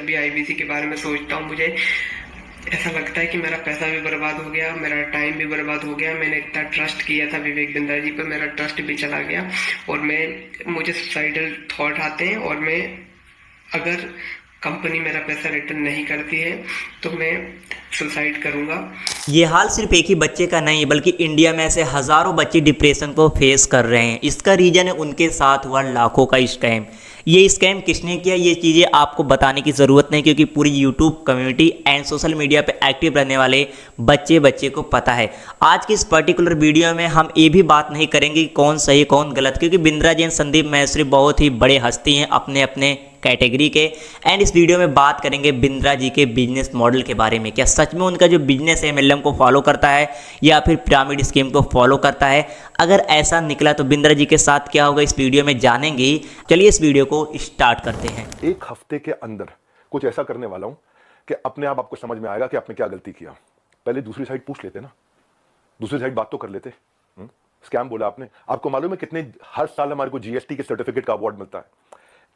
भी आईबीसी के बारे में सोचता हूँ, मुझे ऐसा लगता है कि मेरा पैसा भी बर्बाद हो गया, मेरा टाइम भी बर्बाद हो गया। मैंने इतना ट्रस्ट किया था विवेक बिंद्रा जी पर, मेरा ट्रस्ट भी चला गया और मुझे सुसाइडल थॉट आते हैं। और मैं, अगर कंपनी मेरा पैसा रिटर्न नहीं करती है तो मैं सुसाइड करूँगा। ये हाल सिर्फ एक ही बच्चे का नहीं बल्कि इंडिया में ऐसे हज़ारों बच्चे डिप्रेशन को फेस कर रहे हैं। इसका रीज़न है उनके साथ हुआ लाखों का स्कैम। ये स्कैम किसने किया, ये चीज़ें आपको बताने की ज़रूरत नहीं, क्योंकि पूरी YouTube community and social media पे एक्टिव रहने वाले बच्चे को पता है। आज की इस पर्टिकुलर वीडियो में हम ये भी बात नहीं करेंगे कि कौन सही कौन गलत, क्योंकि बिंद्रा जी एंड संदीप माहेश्वरी बहुत ही बड़े हस्ती हैं अपने अपने कैटेगरी के। एंड इस वीडियो में बात करेंगे बिंद्रा जी के बिजनेस मॉडल के बारे में। क्या सच में उनका जो बिजनेस है एमएलएम को फॉलो करता है या फिर पिरामिड स्कीम को फॉलो करता है? अगर ऐसा निकला तो बिंद्रा जी के साथ क्या होगा, इस वीडियो में जानेंगे। चलिए इस वीडियो को स्टार्ट करते हैं। एक हफ्ते के अंदर कुछ ऐसा करने वाला हूं कि अपने आप आपको समझ में आएगा कि आपने क्या गलती किया। पहले दूसरी साइड पूछ लेते ना, दूसरी साइड बात तो कर लेते। स्कैम बोला आपने, आपको मालूम है कितने हर साल हमारे को जीएसटी के सर्टिफिकेट का अवार्ड मिलता है?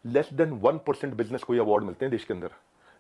लेस देन 1% बिजनेस को ये अवार्ड मिलते हैं देश के अंदर।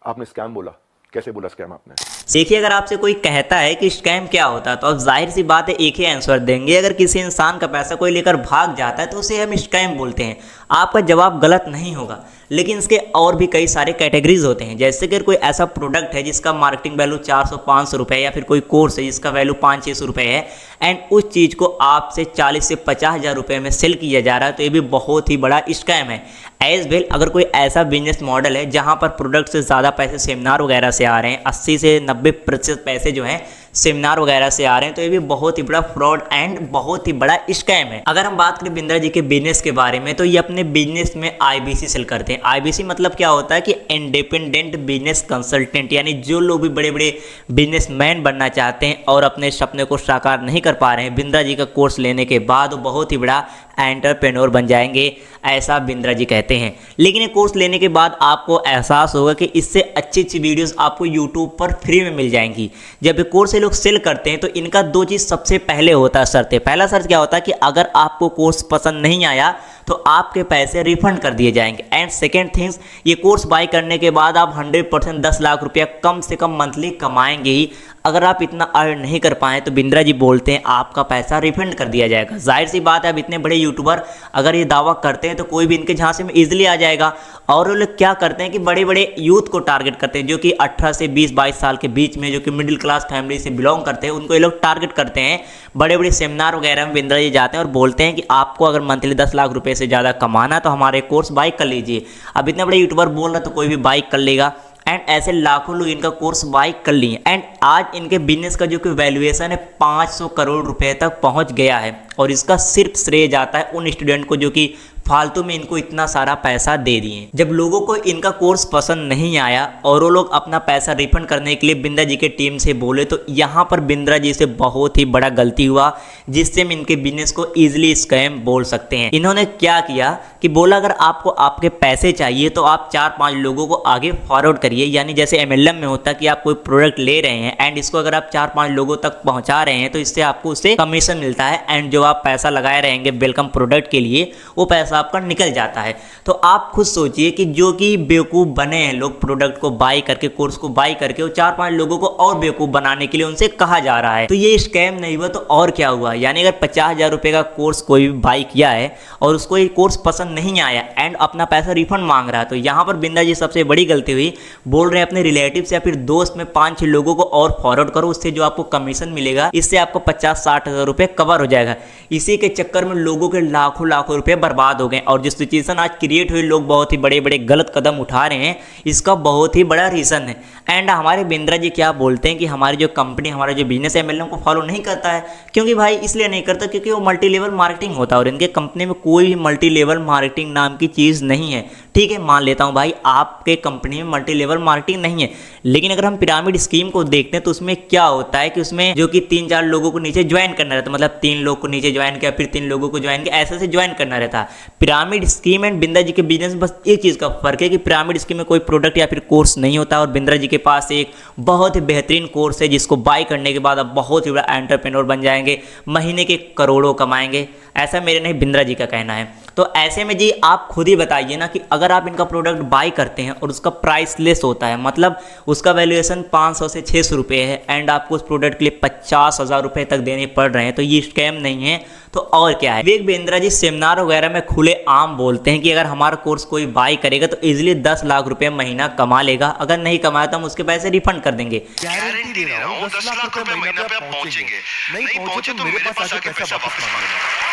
आपने स्कैम बोला, कैसे बोला स्कैम आपने? देखिए, अगर आपसे कोई कहता है कि स्कैम क्या होता है तो आप जाहिर सी बात है एक ही आंसर देंगे। अगर किसी इंसान का पैसा कोई लेकर भाग जाता है तो उसे हम स्कैम बोलते हैं। आपका जवाब गलत नहीं होगा, लेकिन इसके और भी कई सारे कैटेगरीज होते हैं। जैसे कि कोई ऐसा प्रोडक्ट है जिसका मार्केटिंग वैल्यू 400-500 रुपये, या फिर कोई कोर्स है जिसका वैल्यू 500-600 रुपये है, एंड उस चीज़ को आपसे 40 से 50 हज़ार रुपये में सेल किया जा रहा है, तो ये भी बहुत ही बड़ा स्कैम है। एज वेल अगर कोई ऐसा बिजनेस मॉडल है जहां पर प्रोडक्ट से ज़्यादा पैसे सेमिनार वगैरह से आ रहे हैं, 80 से 90% पैसे जो हैं सेमिनार वगैरह से आ रहे हैं, तो ये भी बहुत ही बड़ा फ्रॉड एंड बहुत ही बड़ा स्कैम है। अगर हम बात करें बिंद्रा जी के बिजनेस के बारे में, तो ये अपने बिजनेस में आईबीसी सेल करते हैं। आईबीसी मतलब क्या होता है कि इंडिपेंडेंट बिजनेस कंसल्टेंट, यानी जो लोग भी बड़े बड़े बिजनेसमैन बनना चाहते हैं और अपने सपने को साकार नहीं कर पा रहे हैं, बिंद्रा जी का कोर्स लेने के बाद वो बहुत ही बड़ा एंटरप्रेन्योर बन जाएंगे, ऐसा बिंद्रा जी कहते हैं। लेकिन ये कोर्स लेने के बाद आपको एहसास होगा कि इससे अच्छी अच्छी वीडियोस आपको यूट्यूब पर फ्री में मिल जाएंगी। जब ये कोर्स लोग सेल करते हैं तो इनका दो चीज़ सबसे पहले होता है शर्त है। पहला शर्त क्या होता है कि अगर आपको कोर्स पसंद नहीं आया तो आपके पैसे रिफंड कर दिए जाएंगे। एंड सेकेंड थिंग्स, ये कोर्स बाय करने के बाद आप 100% 10 लाख रुपया कम से कम मंथली कमाएंगे ही। अगर आप इतना अर्न नहीं कर पाए तो बिंद्रा जी बोलते हैं आपका पैसा रिफंड कर दिया जाएगा। जाहिर सी बात है, अब इतने बड़े यूट्यूबर अगर ये दावा करते हैं तो कोई भी इनके झांसे में इजीली आ जाएगा। और वो लोग क्या करते हैं कि बड़े बड़े यूथ को टारगेट करते हैं, जो कि 18 से 20-22 साल के बीच में, जो कि मिडिल क्लास फैमिली से बिलोंग करते हैं, उनको ये लोग टारगेट करते हैं। बड़े बड़े सेमिनार वगैरह में बिंद्रा जी जाते हैं और बोलते हैं कि आपको अगर मंथली 10 लाख रुपये से ज़्यादा कमाना तो हमारे कोर्स बाय कर लीजिए। अब इतने बड़े यूट्यूबर बोल रहे तो कोई भी बाय कर लेगा। एंड ऐसे लाखों लोग इनका कोर्स बाय कर लिए। एंड आज इनके बिजनेस का जो कि वैल्यूएशन है 500 करोड़ रुपए तक पहुंच गया है। और इसका सिर्फ श्रेय जाता है उन स्टूडेंट को जो कि फालतू में इनको इतना सारा पैसा दे दिए। जब लोगों को इनका कोर्स पसंद नहीं आया और वो लोग अपना पैसा रिफंड करने के लिए बिंद्रा जी के टीम से बोले, तो यहाँ पर बिंद्रा जी से बहुत ही बड़ा गलती हुआ, जिससे हम इनके बिजनेस को ईजिली स्कैम बोल सकते हैं। इन्होंने क्या किया कि बोला अगर आपको आपके पैसे चाहिए तो आप 4-5 लोगों को आगे फॉरवर्ड करिए। यानी जैसे एमएलएम में होता है कि आप कोई प्रोडक्ट ले रहे हैं एंड इसको अगर आप 4-5 लोगों तक पहुंचा रहे हैं तो इससे आपको उससे कमीशन मिलता है। एंड जो आप पैसा लगाए रहेंगे वेलकम प्रोडक्ट के लिए, वो पैसा आपका निकल जाता है। तो आप खुद सोचिए कि जो कि बेवकूफ़ बने हैं लोग प्रोडक्ट को बाय करके, कोर्स को बाय करके, वो 4-5 लोगों को और बेवकूफ़ बनाने के लिए उनसे कहा जा रहा है। तो ये स्कैम नहीं हुआ तो और क्या हुआ? यानी अगर 50 हज़ार रुपये का कोर्स कोई भी बाय किया है और उसको ये कोर्स पसंद नहीं आया एंड अपना पैसा रिफंड मांग रहा है, तो यहाँ पर बिंद्रा जी सबसे बड़ी गलती हुई। बोल रहे हैं अपने रिलेटिव्स या फिर दोस्त में 5-6 लोगों को और फॉरवर्ड करो, उससे जो आपको कमीशन मिलेगा इससे आपको 50-60 हज़ार रुपये कवर हो जाएगा। इसी के चक्कर में लोगों के लाखों लाखों रुपये बर्बाद हो गए। और जो सिचुएशन आज क्रिएट हुई, लोग बहुत ही बड़े बड़े गलत कदम उठा रहे हैं, इसका बहुत ही बड़ा रीज़न है। एंड हमारे बिंद्रा जी क्या बोलते हैं कि हमारी जो कंपनी, हमारा जो बिजनेस है एमएलएम को फॉलो नहीं करता है। क्योंकि भाई इसलिए नहीं करता क्योंकि वो मल्टी लेवल मार्केटिंग होता है और इनके कंपनी में कोई भी मल्टी लेवल मार्केटिंग नाम की चीज़ नहीं है। ठीक है, मान लेता हूँ भाई आपके कंपनी में मल्टी लेवल मार्केटिंग नहीं है, लेकिन अगर हम पिरामिड स्कीम को देखते हैं तो उसमें क्या होता है कि उसमें जो कि 3-4 लोगों को नीचे ज्वाइन करना रहता है, मतलब 3 लोग को नीचे ज्वाइन किया, फिर 3 लोगों को ज्वाइन किया, ऐसे से ज्वाइन करना रहता है। Pyramid scheme and Bindra ji के बिजनेस में बस एक चीज़ का फर्क है कि पिरामिड स्कीम में कोई प्रोडक्ट या फिर कोर्स नहीं होता और बिंद्रा जी के पास एक बहुत ही बेहतरीन कोर्स है जिसको बाय करने के बाद आप बहुत ही बड़ा एंटरप्रेन्योर बन जाएंगे, महीने के करोड़ों कमाएंगे। ऐसा मेरे नहीं, बिंद्रा जी का कहना है। तो ऐसे में जी आप खुद ही बताइए ना कि अगर आप इनका प्रोडक्ट बाय करते हैं और उसका प्राइस लेस होता है, मतलब उसका वैल्यूएशन 500 से 600 रुपये है एंड आपको उस प्रोडक्ट के लिए 50,000 रुपये तक देने पड़ रहे हैं, तो ये स्कैम नहीं है तो और क्या है। विवेक बिंद्रा जी सेमिनार वगैरह में खुले आम बोलते हैं कि अगर हमारा कोर्स कोई बाय करेगा तो इजीली 10 लाख रुपए महीना कमा लेगा, अगर नहीं कमाया तो हम उसके पैसे रिफंड कर देंगे। गारंटी दे रहा हूँ 10 लाख रुपए महीना पे आप पहुंचेंगे, नहीं पहुंचे तो मेरे पास आके पैसा वापस मांगेगा।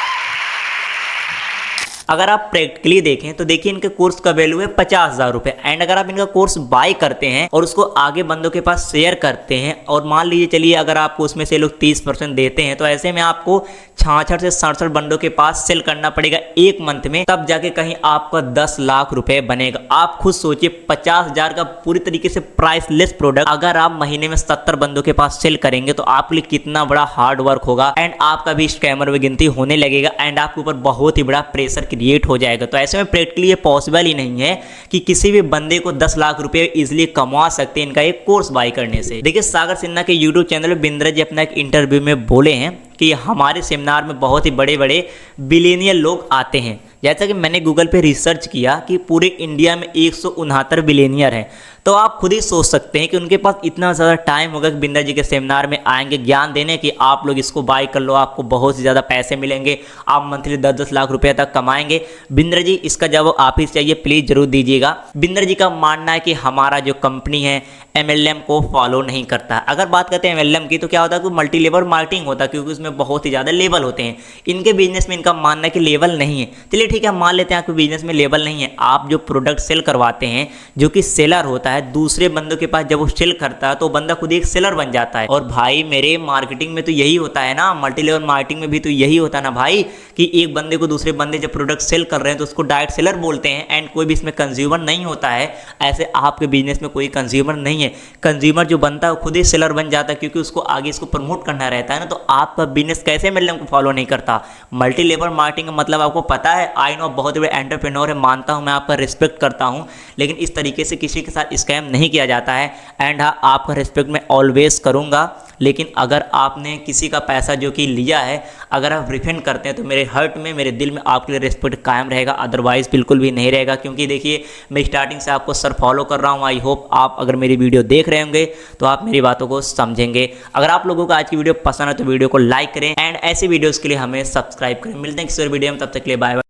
अगर आप प्रैक्टिकली देखें तो देखिए इनके कोर्स का वैल्यू है 50,000 रुपये एंड अगर आप इनका कोर्स बाय करते हैं और उसको आगे बंदों के पास शेयर करते हैं और मान लीजिए चलिए अगर आपको उसमें से लोग 30% देते हैं, तो ऐसे में आपको 66 से 67 बंदों के पास सेल करना पड़ेगा एक मंथ में, तब जाके कहीं आपका 10 लाख रुपए बनेगा। आप खुद सोचिए 50,000 का पूरी तरीके से प्राइस लेस प्रोडक्ट अगर आप महीने में 70 बंदों के पास सेल करेंगे तो आपके लिए कितना बड़ा हार्ड वर्क होगा एंड आपका भी स्कैमर में गिनती होने लगेगा एंड आपके ऊपर बहुत ही बड़ा प्रेशर क्रिएट हो जाएगा। तो ऐसे में प्रैक्टिकली ये पॉसिबल ही नहीं है कि किसी भी बंदे को 10 लाख रुपए इजीली कमा सकते हैं इनका एक कोर्स बाय करने से। देखिए सागर सिन्हा के यूट्यूब चैनल पे बिंद्रा जी अपना एक इंटरव्यू में बोले हैं कि हमारे सेमिनार में बहुत ही बड़े बड़े बिलियनियर लोग आते हैं। जैसा कि मैंने गूगल पे रिसर्च किया कि पूरे इंडिया में 169 बिलियनियर हैं, तो आप खुद ही सोच सकते हैं कि उनके पास इतना ज़्यादा टाइम होगा कि बिंद्रा जी के सेमिनार में आएंगे ज्ञान देने कि आप लोग इसको बाय कर लो, आपको बहुत ही ज़्यादा पैसे मिलेंगे, आप मंथली 10-10 लाख रुपए तक कमाएंगे। बिंद्रा जी इसका जवाब आप ही चाहिए, प्लीज़ जरूर दीजिएगा। बिंद्रा जी का मानना है कि हमारा जो कंपनी है MLM को फॉलो नहीं करता। अगर बात करते हैं MLM की तो क्या होता है कि मल्टी लेवल मार्केटिंग होता है, क्योंकि उसमें बहुत ही ज़्यादा लेवल होते हैं। इनके बिजनेस में इनका मानना है कि लेवल नहीं है। चलिए ठीक है, मान लेते हैं आपके बिजनेस में लेवल नहीं है। आप जो प्रोडक्ट सेल करवाते हैं, जो कि सेलर होता है, दूसरे बंदों के पास जब वो सेल करता है तो बंदा खुद एक सेलर बन जाता है। और भाई मेरे मार्केटिंग में तो यही होता है ना, मल्टी लेवल मार्केटिंग में भी तो यही होता है ना भाई, कि एक बंदे को दूसरे बंदे जब प्रोडक्ट सेल कर रहे हैं तो उसको डायरेक्ट सेलर बोलते हैं एंड कोई भी इसमें कंज्यूमर नहीं होता है। ऐसे आपके बिजनेस में कोई कंज्यूमर नहीं है, कंज्यूमर जो बनता है खुद ही सेलर बन जाता है, क्योंकि उसको आगे इसको प्रमोट करना रहता है ना। तो आपका बिजनेस कैसे MLM को फॉलो नहीं करता। मल्टी लेवल मार्केटिंग का मतलब आपको पता है। आई नो बहुत बड़े एंटरप्रेन्योर है, मानता हूं, मैं आपका रिस्पेक्ट करता हूं, लेकिन इस तरीके से किसी के साथ स्कैम नहीं किया जाता है एंड हाँ आपका रिस्पेक्ट मैं ऑलवेज करूंगा। लेकिन अगर आपने किसी का पैसा जो कि लिया है अगर आप रिफंड करते हैं तो मेरे हर्ट में, मेरे दिल में आपके लिए रिस्पेक्ट कायम रहेगा, अदरवाइज बिल्कुल भी नहीं रहेगा। क्योंकि देखिए मैं स्टार्टिंग से आपको सर फॉलो कर रहा हूँ। आई होप आप अगर मेरी वीडियो देख रहे होंगे तो आप मेरी बातों को समझेंगे। अगर आप लोगों को आज की वीडियो पसंद है तो वीडियो को लाइक करें एंड ऐसी वीडियोज़ के लिए हमें सब्सक्राइब करें। मिलते हैं किसी और वीडियो में, तब तक के लिए बाय बाय।